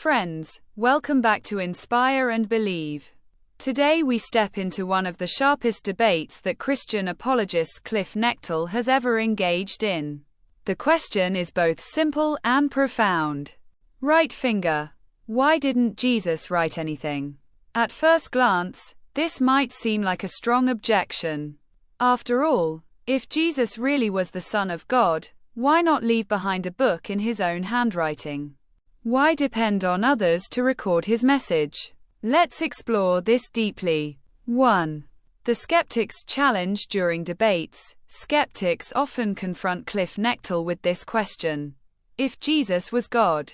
Friends, welcome back to Inspire and Believe. Today we step into one of the sharpest debates that Christian apologist Cliffe Knechtle has ever engaged in. The question is both simple and profound. Right finger. Why didn't Jesus write anything? At first glance, this might seem like a strong objection. After all, if Jesus really was the Son of God, why not leave behind a book in his own handwriting? Why depend on others to record his message? Let's explore this deeply. 1. The skeptics' challenge during debates. Skeptics often confront Cliffe Knechtle with this question. If Jesus was God,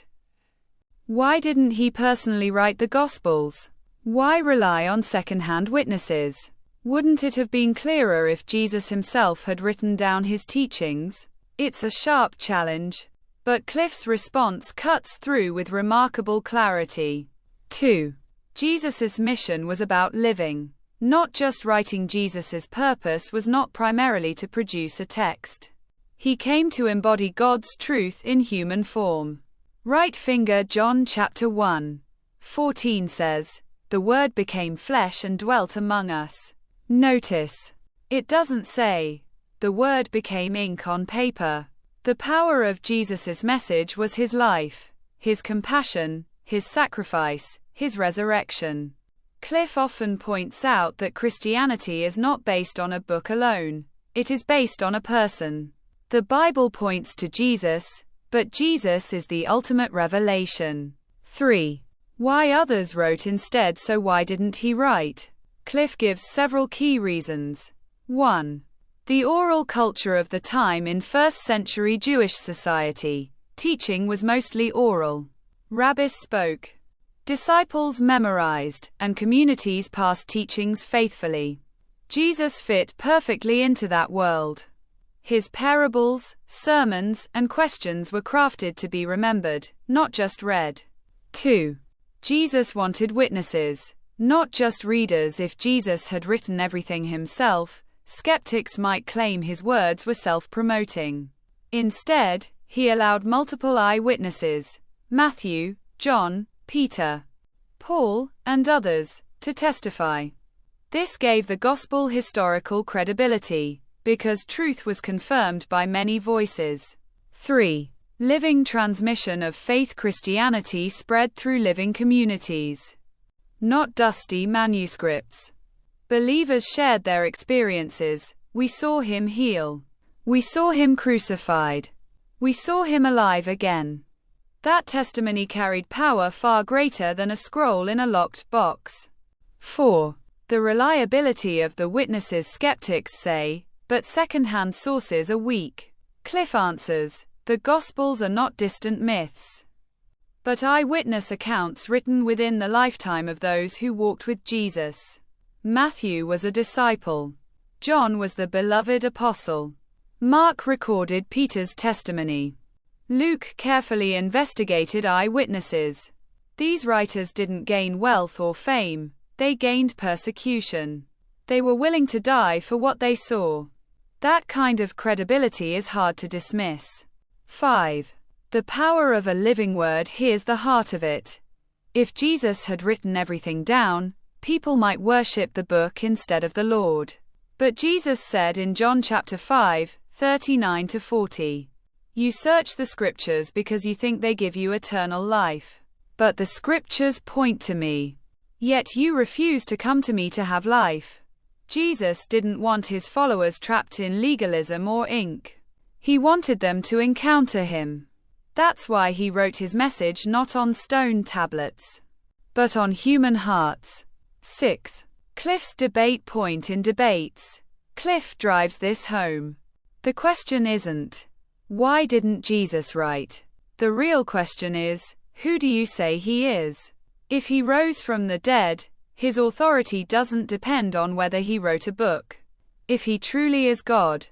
why didn't he personally write the Gospels? Why rely on second-hand witnesses? Wouldn't it have been clearer if Jesus himself had written down his teachings? It's a sharp challenge, but Cliffe's response cuts through with remarkable clarity. 2. Jesus' mission was about living, not just writing. Jesus' purpose was not primarily to produce a text. He came to embody God's truth in human form. Right finger. John chapter 1:14 says, "The Word became flesh and dwelt among us." Notice, it doesn't say, "The Word became ink on paper." The power of Jesus' message was his life, his compassion, his sacrifice, his resurrection. Cliffe often points out that Christianity is not based on a book alone. It is based on a person. The Bible points to Jesus, but Jesus is the ultimate revelation. 3. Why others wrote instead. So why didn't he write? Cliffe gives several key reasons. 1. The oral culture of the time. In first-century Jewish society, teaching was mostly oral. Rabbis spoke, disciples memorized, and communities passed teachings faithfully. Jesus fit perfectly into that world. His parables, sermons, and questions were crafted to be remembered, not just read. 2. Jesus wanted witnesses, not just readers. If Jesus had written everything himself, skeptics might claim his words were self-promoting. Instead, he allowed multiple eyewitnesses, Matthew, John, Peter, Paul, and others, to testify. This gave the gospel historical credibility, because truth was confirmed by many voices. 3. Living transmission of faith. Christianity spread through living communities, not dusty manuscripts. Believers shared their experiences. We saw him heal. We saw him crucified. We saw him alive again. That testimony carried power far greater than a scroll in a locked box. 4. The reliability of the witnesses. Skeptics say, but second-hand sources are weak. Cliffe answers, the Gospels are not distant myths, but eyewitness accounts written within the lifetime of those who walked with Jesus. Matthew was a disciple. John was the beloved apostle. Mark recorded Peter's testimony. Luke carefully investigated eyewitnesses. These writers didn't gain wealth or fame, they gained persecution. They were willing to die for what they saw. That kind of credibility is hard to dismiss. 5. The power of a living word. Here's the heart of it. If Jesus had written everything down, people might worship the book instead of the Lord. But Jesus said in John chapter 5:39-40, "You search the scriptures because you think they give you eternal life. But the scriptures point to me. Yet you refuse to come to me to have life." Jesus didn't want his followers trapped in legalism or ink. He wanted them to encounter him. That's why he wrote his message not on stone tablets, but on human hearts. 6. Cliffe's debate point. In debates, Cliffe drives this home. The question isn't, why didn't Jesus write? The real question is, who do you say he is? If he rose from the dead, his authority doesn't depend on whether he wrote a book. If he truly is God,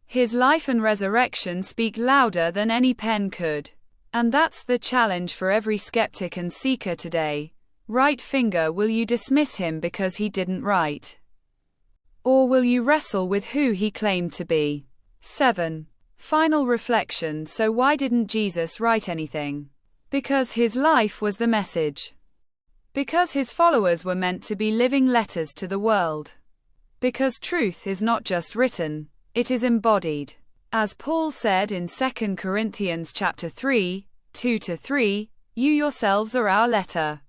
his life and resurrection speak louder than any pen could. And that's the challenge for every skeptic and seeker today. Right finger. Will you dismiss him because he didn't write? Or will you wrestle with who he claimed to be? 7. Final reflection. So why didn't Jesus write anything? Because his life was the message. Because his followers were meant to be living letters to the world. Because truth is not just written, it is embodied. As Paul said in 2 Corinthians chapter 3, 2-3, you yourselves are our letter,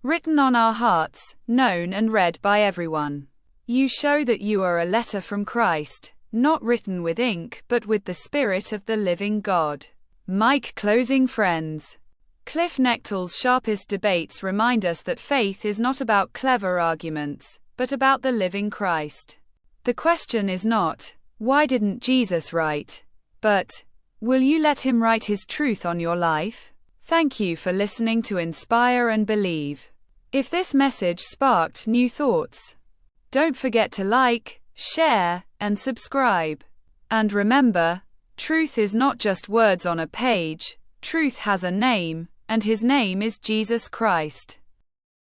written on our hearts, known and read by everyone. You show that you are a letter from Christ, not written with ink but with the Spirit of the living God. Mic closing friends. Cliffe Knechtle's Sharpest debates remind us that faith is not about clever arguments, but about the living Christ. The question is not, why didn't Jesus write? But, will you let him write his truth on your life? Thank you for listening to Inspire and Believe. If this message sparked new thoughts, don't forget to like, share, and subscribe. And remember, truth is not just words on a page, truth has a name, and his name is Jesus Christ.